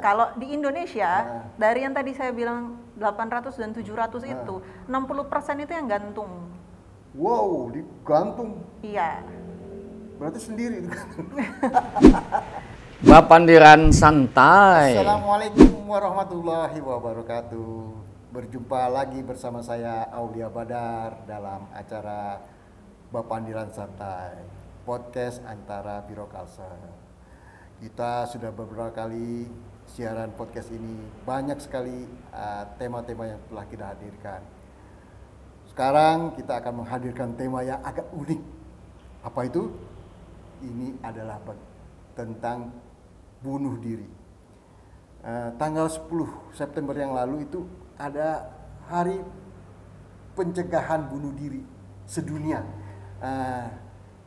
Kalau di Indonesia, dari yang tadi saya bilang 800 dan 700 itu, 60% itu yang gantung. Wow, digantung. Iya. Berarti sendiri. Bapandiran santai. Assalamualaikum warahmatullahi wabarakatuh. Berjumpa lagi bersama saya Aulia Badar dalam acara Bapandiran Santai, podcast antara Biro Kalsel. Kita sudah beberapa kali siaran podcast ini, banyak sekali tema-tema yang telah kita hadirkan. Sekarang kita akan menghadirkan tema yang agak unik. Apa itu? Ini adalah tentang bunuh diri. Tanggal 10 September yang lalu itu ada hari pencegahan bunuh diri sedunia.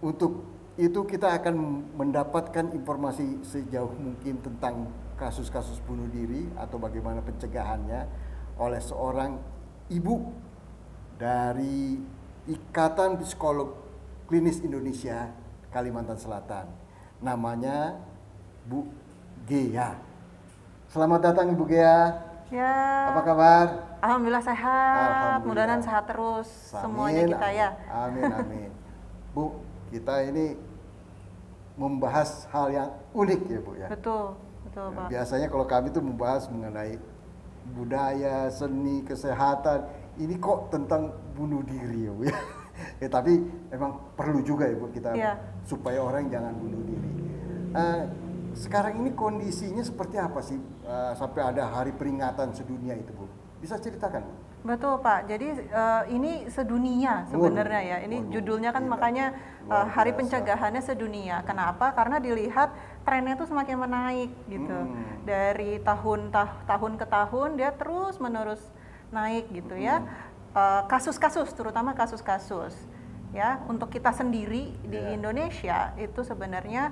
Untuk itu kita akan mendapatkan informasi sejauh mungkin tentang kasus-kasus bunuh diri atau bagaimana pencegahannya oleh seorang ibu dari Ikatan Psikolog Klinis Indonesia Kalimantan Selatan. Namanya Bu Ghea. Selamat datang Ibu Ghea. Ya. Apa kabar? Alhamdulillah sehat. Mudah-mudahan sehat terus semuanya kita ya. Amin, amin. Bu, kita ini membahas hal yang unik ya Bu ya. Betul Pak. Biasanya kalau kami tuh membahas mengenai budaya, seni, kesehatan. Ini kok tentang bunuh diri ya Bu ya. Tapi emang perlu juga ya Bu kita supaya orang jangan bunuh diri. Sekarang ini kondisinya seperti apa sih sampai ada hari peringatan sedunia itu Bu? Bisa ceritakan Bu? Betul Pak, jadi ini sedunia sebenarnya ya. Ini judulnya kan makanya hari pencegahannya sedunia. Kenapa? Karena dilihat trennya itu semakin menaik gitu. Dari tahun ke tahun dia terus menerus naik gitu ya. Kasus-kasus, terutama kasus-kasus ya. Untuk kita sendiri di Indonesia itu sebenarnya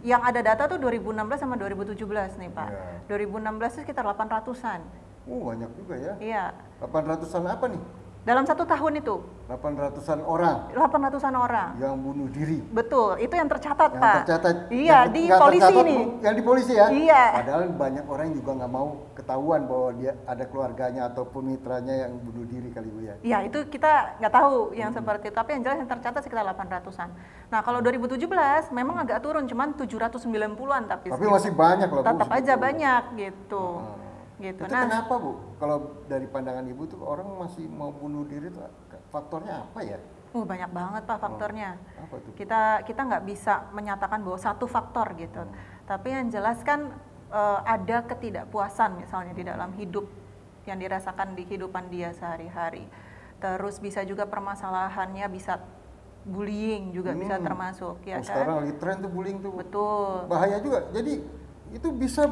yang ada data tuh 2016 sama 2017 nih Pak. 2016 itu sekitar 800-an. Banyak juga ya. Iya. 800-an apa nih? Dalam satu tahun itu. 800-an orang. 800-an orang. Yang bunuh diri. Betul, itu yang tercatat yang Pak. Tercatat. Iya, di polisi nih. Yang di polisi ya? Iya. Padahal banyak orang juga nggak mau ketahuan bahwa dia ada keluarganya ataupun mitranya yang bunuh diri kali Bu ya. Iya, itu kita nggak tahu yang seperti itu. Tapi yang jelas yang tercatat sekitar 800-an. Nah, kalau 2017 memang agak turun, cuman 790-an tapi masih banyak loh Bu. Tetap aja banyak gitu. Gitu. Itu kenapa Bu? Kalau dari pandangan Ibu tuh orang masih mau bunuh diri tuh faktornya apa ya? Banyak banget Pak faktornya. Apa tuh? Kita nggak bisa menyatakan bahwa satu faktor gitu. Tapi yang jelas kan ada ketidakpuasan misalnya di dalam hidup yang dirasakan di kehidupan dia sehari-hari. Terus bisa juga permasalahannya bisa bullying juga bisa termasuk ya kan. Sekarang lagi tren tuh bullying tuh. Betul. Bahaya juga. Jadi itu bisa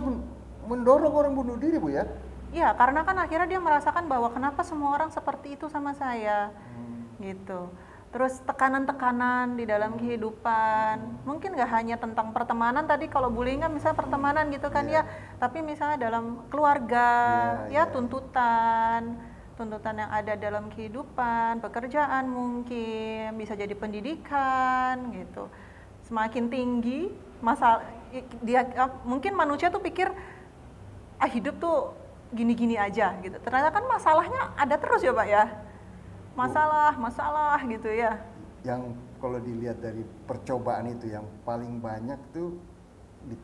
mendorong orang bunuh diri Bu ya? Iya, karena kan akhirnya dia merasakan bahwa kenapa semua orang seperti itu sama saya, gitu. Terus tekanan-tekanan di dalam kehidupan, mungkin nggak hanya tentang pertemanan tadi, kalau bullying kan misalnya pertemanan gitu kan ya, tapi misalnya dalam keluarga, tuntutan yang ada dalam kehidupan, pekerjaan mungkin, bisa jadi pendidikan gitu. Semakin tinggi, mungkin manusia tuh pikir, hidup tuh gini-gini aja gitu. Ternyata kan masalahnya ada terus ya Pak ya. Masalah gitu ya. Yang kalau dilihat dari percobaan itu yang paling banyak tuh,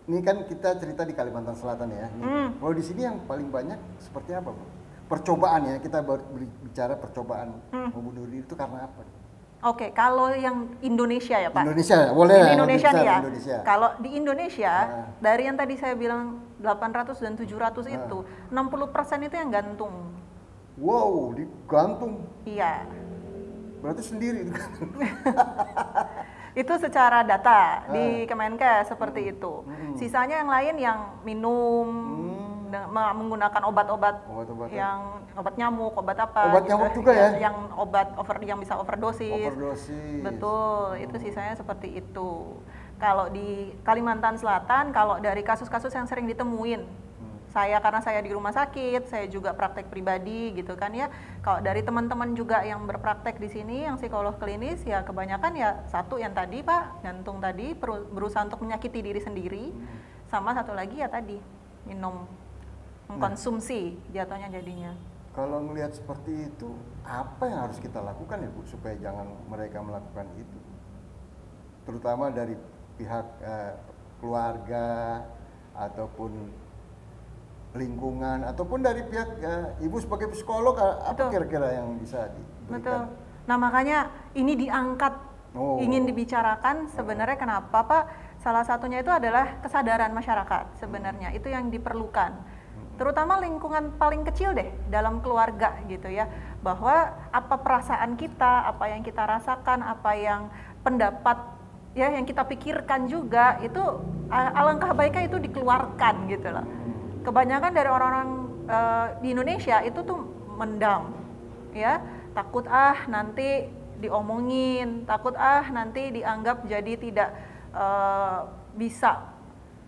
ini kan kita cerita di Kalimantan Selatan ya. Kalau di sini yang paling banyak seperti apa Bu? Percobaan ya, kita bicara percobaan membunuh diri itu karena apa? Oke, kalau yang Indonesia ya Pak. Indonesia, boleh di Indonesia nih ya. Indonesia. Kalau di Indonesia, dari yang tadi saya bilang 800 dan 700 itu, 60% itu yang gantung. Wow, digantung. Iya. Berarti sendiri. Itu secara data di Kemenkes seperti itu. Sisanya yang lain yang minum, menggunakan obat-obat yang obat nyamuk, obat apa? Obat nyamuk juga ya? Yang yang bisa overdosis. Overdosis. Betul, itu sisanya seperti itu. Kalau di Kalimantan Selatan, kalau dari kasus-kasus yang sering ditemuin, karena saya di rumah sakit, saya juga praktek pribadi gitu kan ya. Kalau dari teman-teman juga yang berpraktek di sini, yang psikolog klinis ya kebanyakan ya satu yang tadi Pak, gantung tadi berusaha untuk menyakiti diri sendiri, sama satu lagi ya tadi minum, mengkonsumsi jatuhnya jadinya. Kalau melihat seperti itu, apa yang harus kita lakukan ya Bu supaya jangan mereka melakukan itu? Terutama dari pihak keluarga ataupun lingkungan ataupun dari pihak Ibu sebagai psikolog, apa kira-kira yang bisa diberikan? Betul. Nah makanya ini diangkat, ingin dibicarakan sebenarnya kenapa Pak? Salah satunya itu adalah kesadaran masyarakat sebenarnya, itu yang diperlukan. Terutama lingkungan paling kecil deh dalam keluarga gitu ya, bahwa apa perasaan kita, apa yang kita rasakan, apa yang pendapat ya yang kita pikirkan juga itu alangkah baiknya itu dikeluarkan gitu loh. Kebanyakan dari orang-orang di Indonesia itu tuh mendam ya, takut nanti diomongin, takut nanti dianggap jadi tidak bisa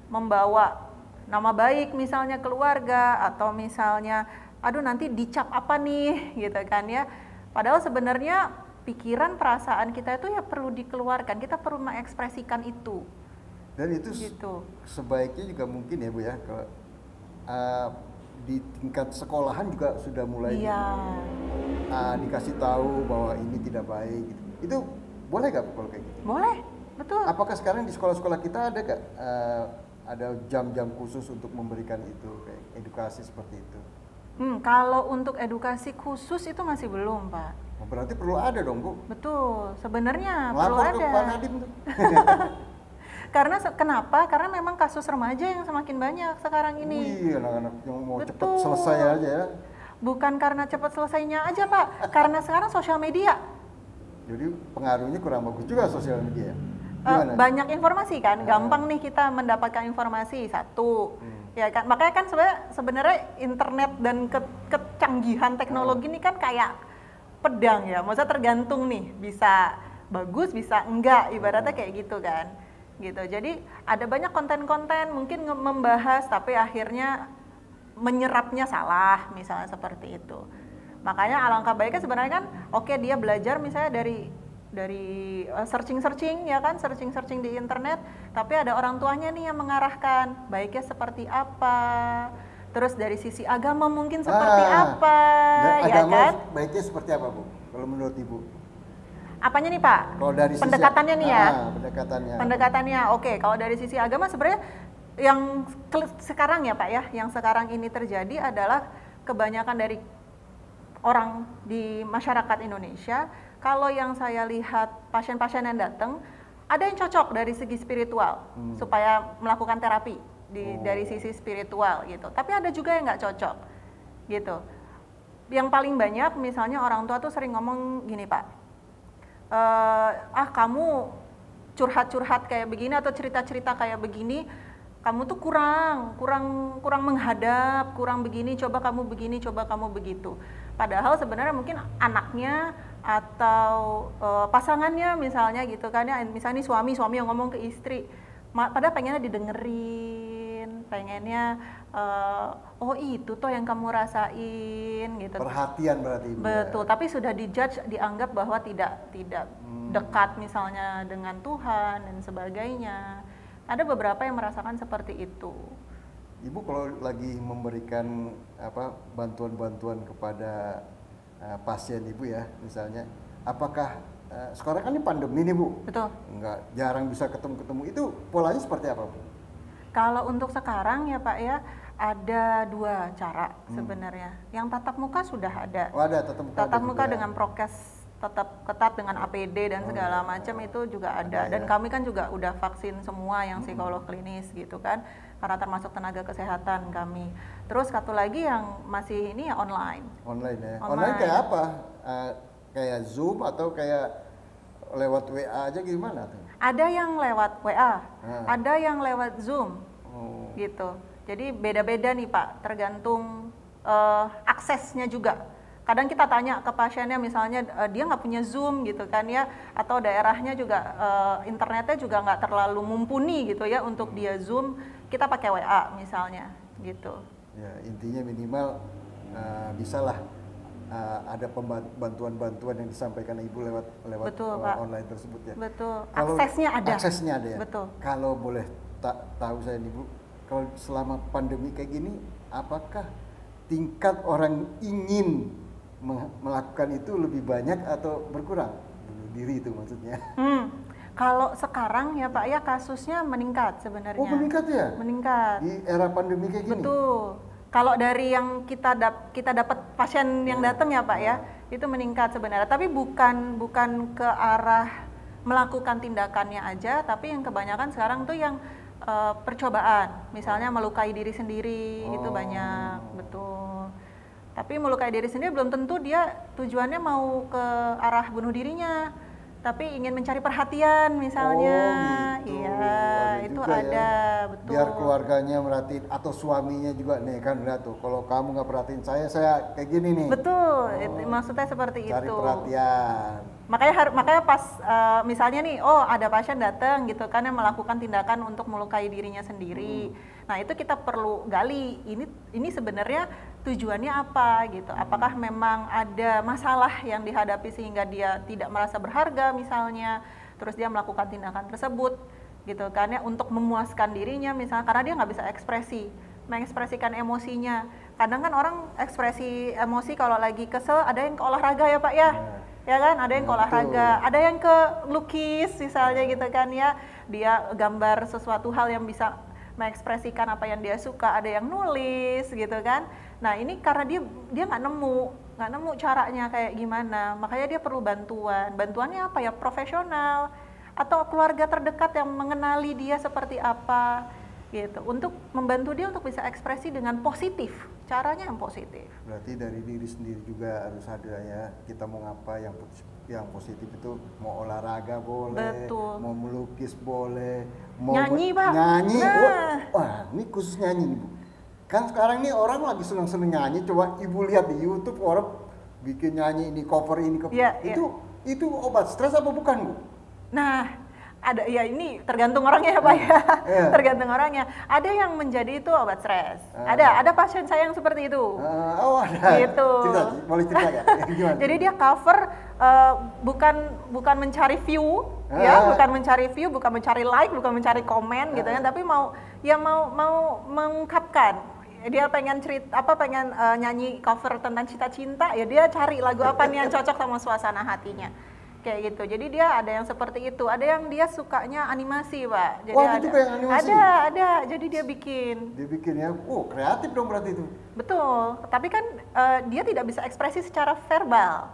membawa nama baik misalnya keluarga, atau misalnya aduh nanti dicap apa nih gitu kan ya. Padahal sebenarnya pikiran perasaan kita itu ya perlu dikeluarkan, kita perlu mengekspresikan itu. Dan itu gitu. Sebaiknya juga mungkin ya Bu ya, kalau di tingkat sekolahan juga sudah mulai dikasih tahu bahwa ini tidak baik gitu. Itu boleh gak kalau kayak gitu? Boleh, betul. Apakah sekarang di sekolah-sekolah kita ada gak ada jam-jam khusus untuk memberikan itu, kayak edukasi seperti itu? Kalau untuk edukasi khusus itu masih belum Pak. Berarti perlu ada dong Bu? Betul, sebenarnya Melapor perlu ada. ke Pak Nadiem tuh. Karena kenapa? Karena memang kasus remaja yang semakin banyak sekarang ini. Iya, anak-anak yang mau cepat selesai aja ya. Bukan karena cepat selesainya aja Pak, karena sekarang sosial media. Jadi pengaruhnya kurang bagus juga sosial media. Banyak informasi kan, gampang nih kita mendapatkan informasi satu. Ya kan, makanya kan sebenarnya internet dan kecanggihan teknologi ini kan kayak pedang ya. Maksudnya tergantung nih, bisa bagus, bisa enggak, ibaratnya kayak gitu kan. Gitu. Jadi ada banyak konten-konten mungkin membahas tapi akhirnya menyerapnya salah, misalnya seperti itu. Makanya alangkah baiknya sebenarnya kan dia belajar misalnya dari searching ya kan, searching di internet, tapi ada orang tuanya nih yang mengarahkan baiknya seperti apa. Terus dari sisi agama mungkin seperti apa, ya agama kan? Baiknya seperti apa Bu? Kalau menurut Ibu? Apanya nih Pak? Kalau dari pendekatannya nih ya. Pendekatannya. Oke, kalau dari sisi agama sebenarnya yang sekarang ya Pak ya, yang sekarang ini terjadi adalah kebanyakan dari orang di masyarakat Indonesia, kalau yang saya lihat pasien-pasien yang datang, ada yang cocok dari segi spiritual supaya melakukan terapi dari sisi spiritual gitu. Tapi ada juga yang nggak cocok gitu. Yang paling banyak misalnya orang tua tuh sering ngomong gini Pak, kamu curhat-curhat kayak begini atau cerita-cerita kayak begini, kamu tuh kurang menghadap, kurang begini, coba kamu begini, coba kamu begitu. Padahal sebenarnya mungkin anaknya atau pasangannya misalnya gitu kan ya, misalnya suami yang ngomong ke istri, padahal pengennya didengerin, pengennya itu toh yang kamu rasain gitu. Perhatian berarti Ibu. Betul, ya. Tapi sudah dijudge, dianggap bahwa tidak dekat misalnya dengan Tuhan dan sebagainya. Ada beberapa yang merasakan seperti itu. Ibu kalau lagi memberikan bantuan-bantuan kepada pasien Ibu ya, misalnya, apakah sekarang kan ini pandemi nih Bu? Betul. Jarang bisa ketemu-ketemu, itu polanya seperti apa Bu? Kalau untuk sekarang ya Pak ya, ada dua cara sebenarnya. Yang tatap muka sudah ada. Oh ada, tatap muka dengan prokes tetap ketat dengan APD dan segala macam itu juga ada. Dan kami kan juga udah vaksin semua yang psikolog klinis gitu kan, karena termasuk tenaga kesehatan kami. Terus satu lagi yang masih ini ya online. Online ya. Online kayak apa? Kayak Zoom atau kayak lewat WA aja gimana tuh? Ada yang lewat WA, ada yang lewat Zoom, gitu. Jadi beda-beda nih Pak, tergantung aksesnya juga. Kadang kita tanya ke pasiennya misalnya dia nggak punya Zoom gitu kan ya, atau daerahnya juga internetnya juga nggak terlalu mumpuni gitu ya untuk dia Zoom, kita pakai WA misalnya gitu. Ya intinya minimal bisalah ada bantuan-bantuan yang disampaikan Ibu lewat Betul, online tersebut ya. Betul. Aksesnya ada. Aksesnya ada ya. Betul. Kalau boleh tahu saya nih Bu, kalau selama pandemi kayak gini, apakah tingkat orang ingin melakukan itu lebih banyak atau berkurang? Bunuh diri itu maksudnya. Kalau sekarang ya Pak ya kasusnya meningkat sebenarnya. Oh meningkat ya? Meningkat. Di era pandemi kayak gini? Betul. Kalau dari yang kita dapat pasien yang datang ya Pak ya, itu meningkat sebenarnya. Tapi bukan ke arah melakukan tindakannya aja, tapi yang kebanyakan sekarang tuh yang percobaan. Misalnya melukai diri sendiri, itu banyak, betul. Tapi melukai diri sendiri belum tentu dia tujuannya mau ke arah bunuh dirinya. Tapi ingin mencari perhatian misalnya, gitu. Iya, itu ada, ya. betul. Biar keluarganya merhatiin atau suaminya juga nih kan lihat tuh, kalau kamu nggak perhatiin saya kayak gini nih. Betul, itu, maksudnya seperti Cari itu. perhatian. Makanya pas misalnya nih, ada pasien datang gitu kan yang melakukan tindakan untuk melukai dirinya sendiri. Nah itu kita perlu gali, ini sebenarnya tujuannya apa gitu. Apakah memang ada masalah yang dihadapi sehingga dia tidak merasa berharga misalnya, terus dia melakukan tindakan tersebut gitu kan ya untuk memuaskan dirinya misalnya karena dia nggak bisa mengekspresikan emosinya. Kadang kan orang ekspresi emosi kalau lagi kesel ada yang ke olahraga ya Pak ya. Ya kan, ada yang ke olahraga, ada yang ke lukis misalnya gitu kan ya. Dia gambar sesuatu hal yang bisa mengekspresikan apa yang dia suka, ada yang nulis gitu kan. Nah ini karena dia nggak nemu caranya kayak gimana, makanya dia perlu bantuannya apa ya, profesional atau keluarga terdekat yang mengenali dia seperti apa gitu, untuk membantu dia untuk bisa ekspresi dengan positif, caranya yang positif. Berarti dari diri sendiri juga harus ada ya, kita mau ngapa yang positif itu, mau olahraga boleh, betul, mau melukis boleh, mau nyanyi Pak, nyanyi, nah. wah ini khusus nyanyi nih Bu. Kan sekarang nih orang lagi seneng-seneng nyanyi, coba Ibu lihat di YouTube orang bikin nyanyi ini cover itu obat stres apa bukan Bu? Nah ada ya, ini tergantung orangnya ya Pak ya, tergantung orangnya. Ada yang menjadi itu obat stres, ada pasien saya yang seperti itu. Ada. Gitu. Boleh cerita ya? Jadi dia cover bukan mencari view, bukan mencari view, bukan mencari like, bukan mencari komen gitu ya, tapi mau mengungkapkan. Dia pengen pengen nyanyi cover tentang cinta-cinta, ya dia cari lagu apa nih yang cocok sama suasana hatinya. Kayak gitu. Jadi dia ada yang seperti itu. Ada yang dia sukanya animasi, Pak. Jadi wah, itu kayak animasi? Ada. Jadi dia bikin. Dia bikin ya. Kreatif dong berarti itu. Betul. Tapi kan dia tidak bisa ekspresi secara verbal.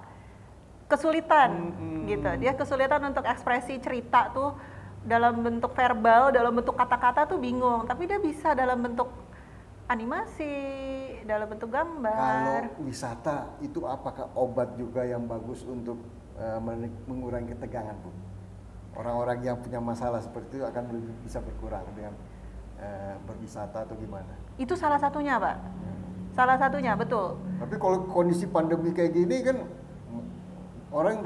Kesulitan gitu. Dia kesulitan untuk ekspresi cerita tuh dalam bentuk verbal, dalam bentuk kata-kata tuh bingung. Tapi dia bisa dalam bentuk animasi, dalam bentuk gambar. Kalau wisata itu apakah obat juga yang bagus untuk mengurangi ketegangan, Bu? Orang-orang yang punya masalah seperti itu akan lebih bisa berkurang dengan berwisata atau gimana? Itu salah satunya, Pak. Salah satunya, betul. Tapi kalau kondisi pandemi kayak gini kan orang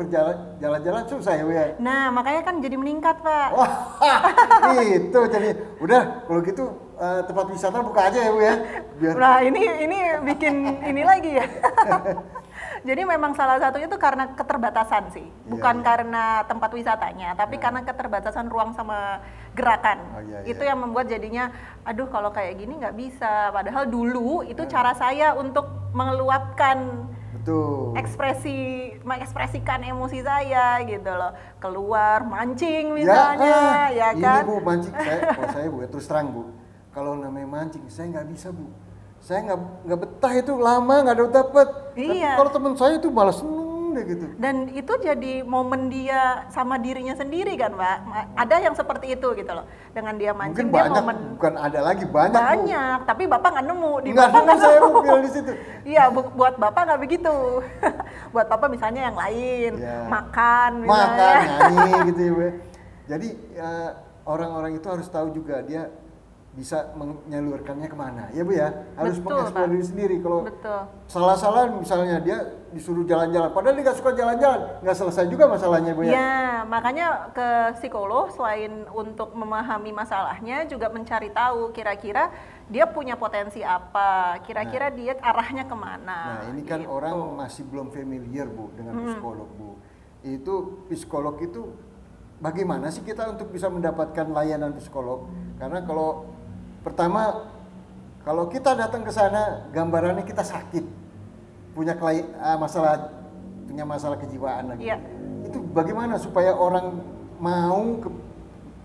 jalan-jalan susah ya, Bu ya? Nah, makanya kan jadi meningkat, Pak. Wah, itu jadi udah kalau gitu tempat wisata buka aja ya, Bu ya. Nah, ini bikin ini lagi ya. Jadi memang salah satunya itu karena keterbatasan sih, bukan karena tempat wisatanya, tapi karena keterbatasan ruang sama gerakan. Itu yang membuat jadinya, aduh kalau kayak gini nggak bisa. Padahal dulu itu cara saya untuk mengeluapkan mengekspresikan emosi saya gitu loh, keluar mancing misalnya, ya kan? Ini Bu, mancing saya Bu, terus terang Bu, kalau namanya mancing saya nggak bisa Bu. Saya nggak betah, itu lama nggak dapat. Iya. Kalau teman saya itu malah seneng deh gitu. Dan itu jadi momen dia sama dirinya sendiri kan, Pak. Ada yang seperti itu gitu loh. Dengan dia mancing, mungkin dia banyak, momen. Bukan ada lagi, banyak. Bu. Tapi Bapak nggak nemu. Nggak nemu, saya feel di situ. Iya, buat Bapak nggak begitu. Buat Bapak misalnya yang lain, makan misalnya. Makan, nyanyi gitu ya. Jadi orang-orang itu harus tahu juga dia bisa menyalurkannya kemana, ya Bu ya, harus mengeksplor diri sendiri. Kalau salah-salah misalnya dia disuruh jalan-jalan, padahal dia nggak suka jalan-jalan, nggak selesai juga masalahnya Bu ya. Ya, makanya ke psikolog selain untuk memahami masalahnya juga mencari tahu kira-kira dia punya potensi apa, kira-kira dia arahnya kemana. Nah ini kan orang masih belum familiar Bu dengan psikolog Bu. Itu psikolog itu bagaimana sih kita untuk bisa mendapatkan layanan psikolog? Karena kalau Pertama, kalau kita datang ke sana, gambarannya kita sakit, punya masalah kejiwaan lagi. Iya. Itu bagaimana supaya orang mau ke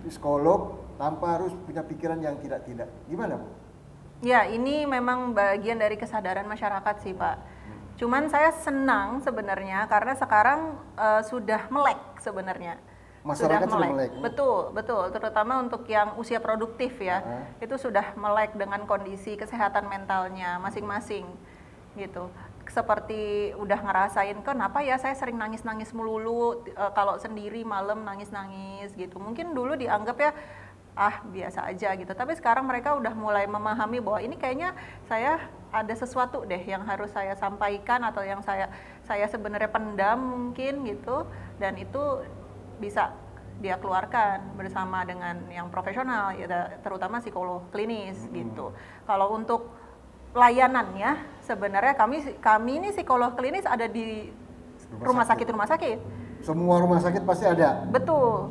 psikolog tanpa harus punya pikiran yang tidak-tidak? Gimana, Bu? Ya, ini memang bagian dari kesadaran masyarakat sih, Pak. Cuman saya senang sebenarnya karena sekarang sudah melek sebenarnya. Masyarakat sudah melek. Betul, betul. Terutama untuk yang usia produktif ya, itu sudah melek dengan kondisi kesehatan mentalnya masing-masing, gitu. Seperti udah ngerasain, kenapa ya saya sering nangis-nangis melulu, kalau sendiri malam nangis-nangis gitu. Mungkin dulu dianggap ya, biasa aja gitu. Tapi sekarang mereka udah mulai memahami bahwa ini kayaknya saya ada sesuatu deh yang harus saya sampaikan atau yang saya sebenarnya pendam mungkin gitu, dan itu bisa dia keluarkan bersama dengan yang profesional ya, terutama psikolog klinis gitu. Kalau untuk layanannya sebenarnya kami ini psikolog klinis ada di rumah sakit. Semua rumah sakit pasti ada. Betul.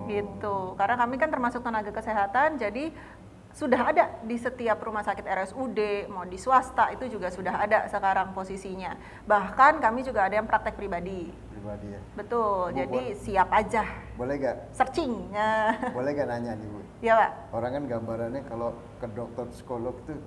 Gitu. Karena kami kan termasuk tenaga kesehatan, jadi sudah ada di setiap rumah sakit RSUD, mau di swasta itu juga sudah ada sekarang posisinya. Bahkan kami juga ada yang praktek pribadi ya. Betul, jadi siap aja. Boleh gak? Searching. Boleh gak nanya nih, Bu? Iya, Pak. Orang kan gambarannya kalau ke dokter psikolog tuh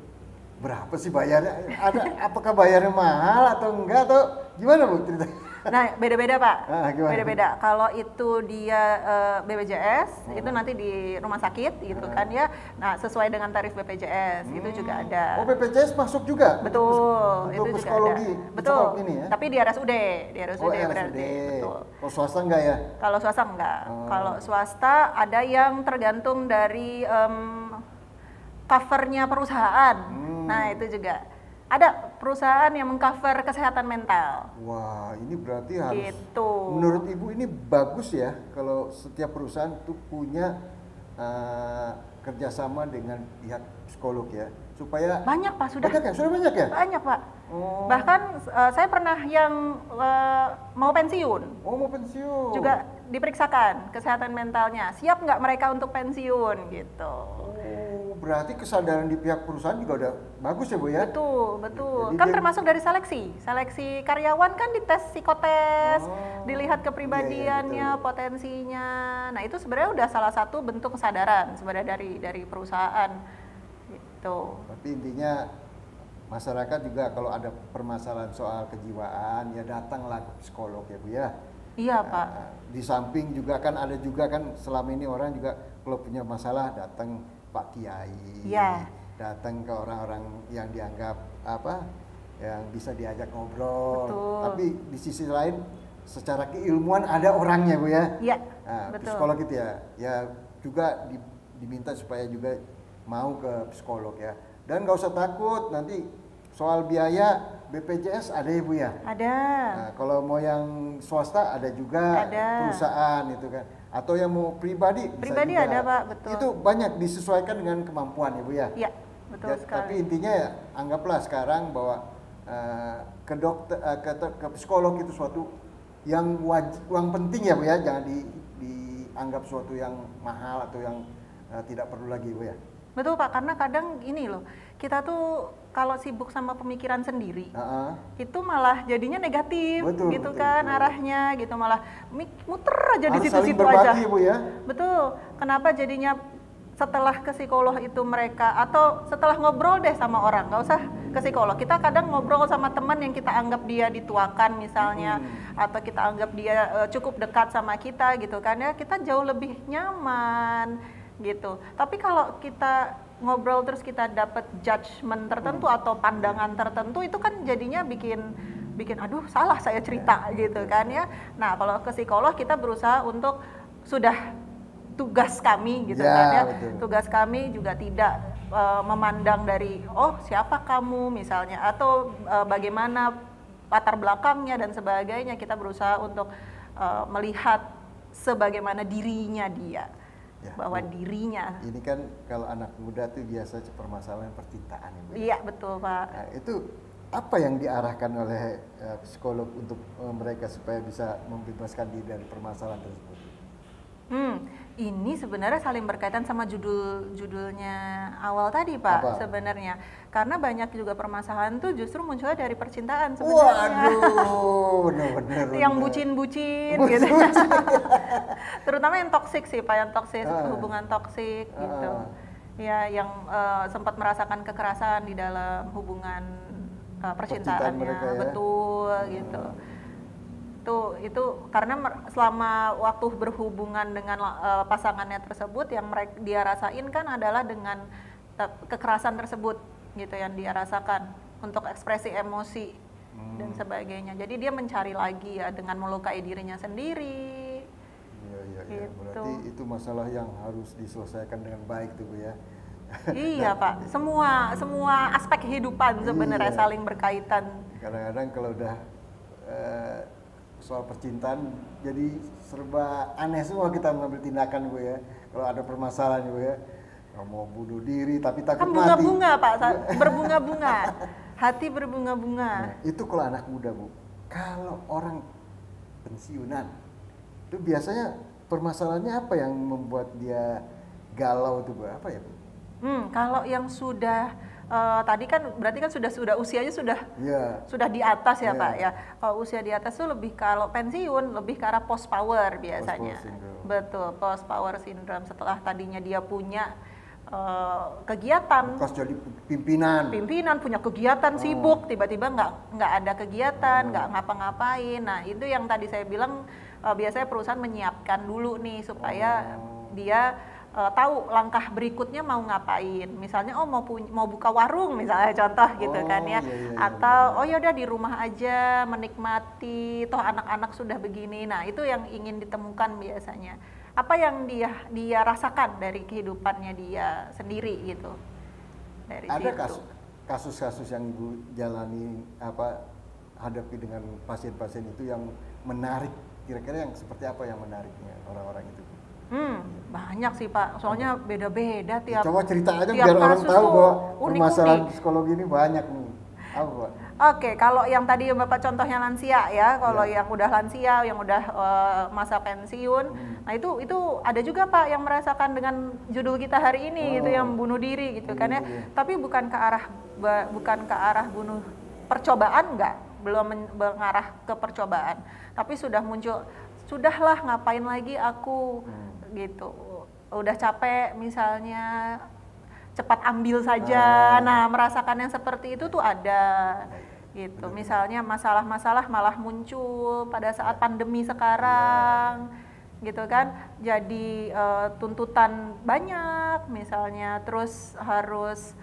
berapa sih bayarnya? Apakah bayarnya mahal atau enggak atau gimana, Bu? Cerita. Nah, beda-beda, Pak. Beda-beda. Kalau itu dia BPJS, itu nanti di rumah sakit gitu kan ya. Nah, sesuai dengan tarif BPJS, itu juga ada. Oh, BPJS masuk juga? Betul, untuk itu juga psikologi, ada. Betul. Ini ya? Tapi di RSUD berarti. Betul. Kalau swasta enggak ya? Kalau swasta enggak. Kalau swasta ada yang tergantung dari covernya perusahaan. Nah, itu juga ada perusahaan yang mengcover kesehatan mental. Wah, ini berarti harus gitu. Menurut Ibu ini bagus ya kalau setiap perusahaan tuh punya kerjasama dengan pihak psikolog ya, supaya banyak, Pak. Sudah banyak ya? Banyak, Pak. Bahkan saya pernah yang mau pensiun. Mau pensiun juga diperiksakan kesehatan mentalnya, siap nggak mereka untuk pensiun gitu. Berarti kesadaran di pihak perusahaan juga udah bagus ya, Bu ya? Betul. Kan termasuk dari seleksi karyawan kan dites psikotes, dilihat kepribadiannya, potensinya. Nah, itu sebenarnya udah salah satu bentuk kesadaran sebenarnya dari perusahaan gitu. Tapi intinya masyarakat juga kalau ada permasalahan soal kejiwaan ya datanglah ke psikolog ya, Bu ya. Iya, Pak. Di samping juga kan ada juga kan selama ini orang juga kalau punya masalah datang Pak Kiai, datang ke orang-orang yang dianggap yang bisa diajak ngobrol. Betul. Tapi di sisi lain secara keilmuan ada orangnya, Bu ya. Iya. Betul. Psikolog itu ya juga diminta supaya juga mau ke psikolog ya. Dan nggak usah takut nanti soal biaya BPJS ada ya, Bu ya. Ada. Nah, kalau mau yang swasta ada juga perusahaan itu kan. Atau yang mau pribadi juga. Ada, Pak, betul. Itu banyak disesuaikan dengan kemampuan ya, Bu ya. Iya, betul sekali. Tapi intinya ya anggaplah sekarang bahwa ke dokter ke psikolog itu suatu yang penting ya, Bu ya. Jangan dianggap suatu yang mahal atau yang tidak perlu lagi, Bu ya. Betul, Pak, karena kadang ini loh, kita tuh kalau sibuk sama pemikiran sendiri, itu malah jadinya negatif, betul, arahnya gitu, malah muter aja di situ-situ aja. Bu, ya? Betul, kenapa jadinya setelah ke psikolog itu mereka, atau setelah ngobrol deh sama orang, nggak usah ke psikolog, kita kadang ngobrol sama teman yang kita anggap dia dituakan misalnya, atau kita anggap dia cukup dekat sama kita gitu kan ya, kita jauh lebih nyaman gitu. Tapi kalau kita ngobrol terus kita dapat judgement tertentu atau pandangan tertentu, itu kan jadinya bikin aduh salah saya cerita gitu kan ya. Nah, kalau ke psikolog kita berusaha untuk sudah tugas kami gitu kan ya. Betul. Tugas kami juga tidak memandang dari siapa kamu misalnya atau bagaimana latar belakangnya dan sebagainya. Kita berusaha untuk melihat sebagaimana dirinya dia. Bahwa dirinya. Ini kan kalau anak muda tuh biasa permasalahan percintaan ya, Bu. Iya, betul, Pak. Nah, itu apa yang diarahkan oleh psikolog untuk mereka supaya bisa membebaskan diri dari permasalahan tersebut? Ini sebenarnya saling berkaitan sama judulnya awal tadi Pak. Apa? Sebenarnya karena banyak juga permasalahan tuh justru munculnya dari percintaan sebenarnya. Waduh, bener. Yang bucin-bucin gitu. Terutama yang toksik sih Pak, yang toksik, hubungan toksik gitu. Ya, yang sempat merasakan kekerasan di dalam hubungan percintaannya, mereka ya. betul gitu. Itu karena selama waktu berhubungan dengan pasangannya tersebut yang dia rasain kan adalah dengan kekerasan tersebut gitu yang dia rasakan untuk ekspresi emosi dan sebagainya. Jadi dia mencari lagi ya dengan melukai dirinya sendiri. Iya. Gitu. Berarti itu masalah yang harus diselesaikan dengan baik tuh Bu ya. Iya Pak, semua aspek kehidupan sebenarnya saling berkaitan. Kadang-kadang kalau udah soal percintaan jadi serba aneh semua kita mengambil tindakan Bu ya. Kalau ada permasalahan Bu ya, mau bunuh diri tapi takut Kan mati. bunga-bunga Pak, berbunga-bunga, hati berbunga-bunga. Nah, itu kalau anak muda Bu. Kalau orang pensiunan, itu biasanya permasalahannya apa yang membuat dia galau tuh Bu? Apa ya Bu? Kalau yang sudah tadi kan berarti kan sudah usianya sudah di atas ya Pak ya. Kalau usia di atas tuh lebih kalau pensiun lebih ke arah post power biasanya. Betul, post power syndrome setelah tadinya dia punya kegiatan. Pas jadi pimpinan punya kegiatan sibuk, tiba-tiba nggak ada kegiatan, nggak ngapa-ngapain. Nah itu yang tadi saya bilang biasanya perusahaan menyiapkan dulu nih supaya dia tahu langkah berikutnya mau ngapain. Misalnya mau buka warung misalnya contoh gitu kan ya. Atau oh yaudah di rumah aja menikmati toh anak-anak sudah begini. Nah, itu yang ingin ditemukan biasanya. Apa yang dia rasakan dari kehidupannya dia sendiri gitu. Dari ada situ. kasus-kasus yang Ibu jalani hadapi dengan pasien-pasien itu yang menarik. Kira-kira yang seperti apa yang menariknya orang-orang itu? Banyak sih Pak, soalnya beda-beda tiap. Coba cerita aja tiap biar orang tahu bahwa permasalahan unik-unik. psikologi ini banyak nih. Apa Pak? Oke, kalau yang tadi Bapak contohnya lansia ya, kalau yang udah lansia, yang udah masa pensiun, nah itu ada juga Pak yang merasakan dengan judul kita hari ini gitu yang bunuh diri gitu kan ya. Tapi bukan ke arah bunuh percobaan belum mengarah ke percobaan. Tapi sudah muncul, sudahlah ngapain lagi aku gitu. Udah capek misalnya cepat ambil saja. Nah, merasakan yang seperti itu tuh ada gitu. Misalnya masalah-masalah malah muncul pada saat pandemi sekarang gitu kan. Jadi tuntutan banyak misalnya, terus harus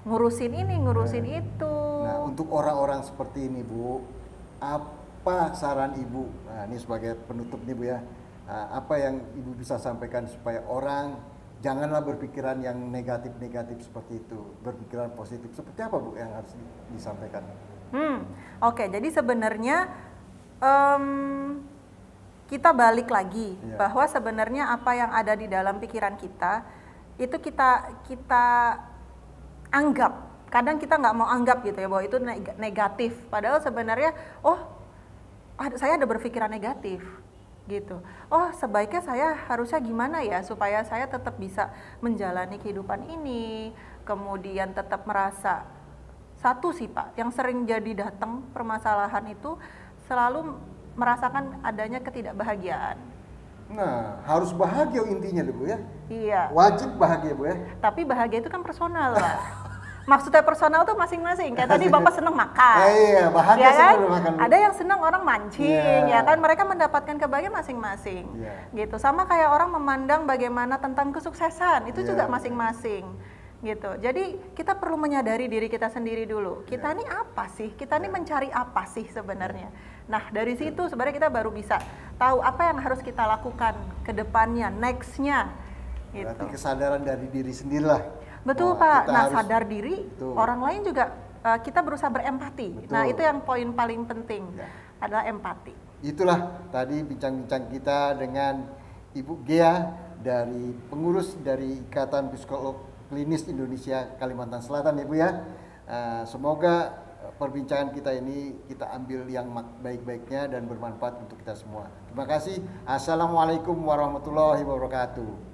ngurusin ini, ngurusin itu. Nah, untuk orang-orang seperti ini Bu, apa saran Ibu? Nah, ini sebagai penutup nih Bu ya. Apa yang Ibu bisa sampaikan supaya orang janganlah berpikiran yang negatif-negatif seperti itu, berpikiran positif. Seperti apa Bu yang harus disampaikan? Oke, jadi sebenarnya kita balik lagi bahwa sebenarnya apa yang ada di dalam pikiran kita itu kita anggap. Kadang kita nggak mau anggap gitu ya bahwa itu negatif. Padahal sebenarnya saya ada berpikiran negatif. Gitu. Oh, sebaiknya saya harusnya gimana ya supaya saya tetap bisa menjalani kehidupan ini, kemudian tetap merasa satu sih Pak, yang sering jadi datang permasalahan itu selalu merasakan adanya ketidakbahagiaan. Nah, harus bahagia intinya deh Bu ya. Iya. Wajib bahagia Bu ya. Tapi bahagia itu kan personal Pak. Maksudnya personal tuh masing-masing. Kayak tadi Bapak seneng makan. Iya, bahagia ya kan? makan. Ada yang seneng orang mancing, ya kan? Mereka mendapatkan kebahagiaan masing-masing. Gitu. Sama kayak orang memandang bagaimana tentang kesuksesan, itu juga masing-masing. Gitu. Jadi kita perlu menyadari diri kita sendiri dulu. Kita ini apa sih? Kita ini mencari apa sih sebenarnya? Nah, dari situ sebenarnya kita baru bisa tahu apa yang harus kita lakukan ke depannya, next-nya. Gitu. Berarti kesadaran dari diri sendirilah. Betul Pak, nah sadar diri, orang lain juga kita berusaha berempati. Nah itu yang poin paling penting, adalah empati. Itulah tadi bincang-bincang kita dengan Ibu Ghea dari pengurus dari Ikatan Psikolog Klinis Indonesia Kalimantan Selatan Ibu ya. Semoga perbincangan kita ini kita ambil yang baik-baiknya dan bermanfaat untuk kita semua. Terima kasih. Assalamualaikum warahmatullahi wabarakatuh.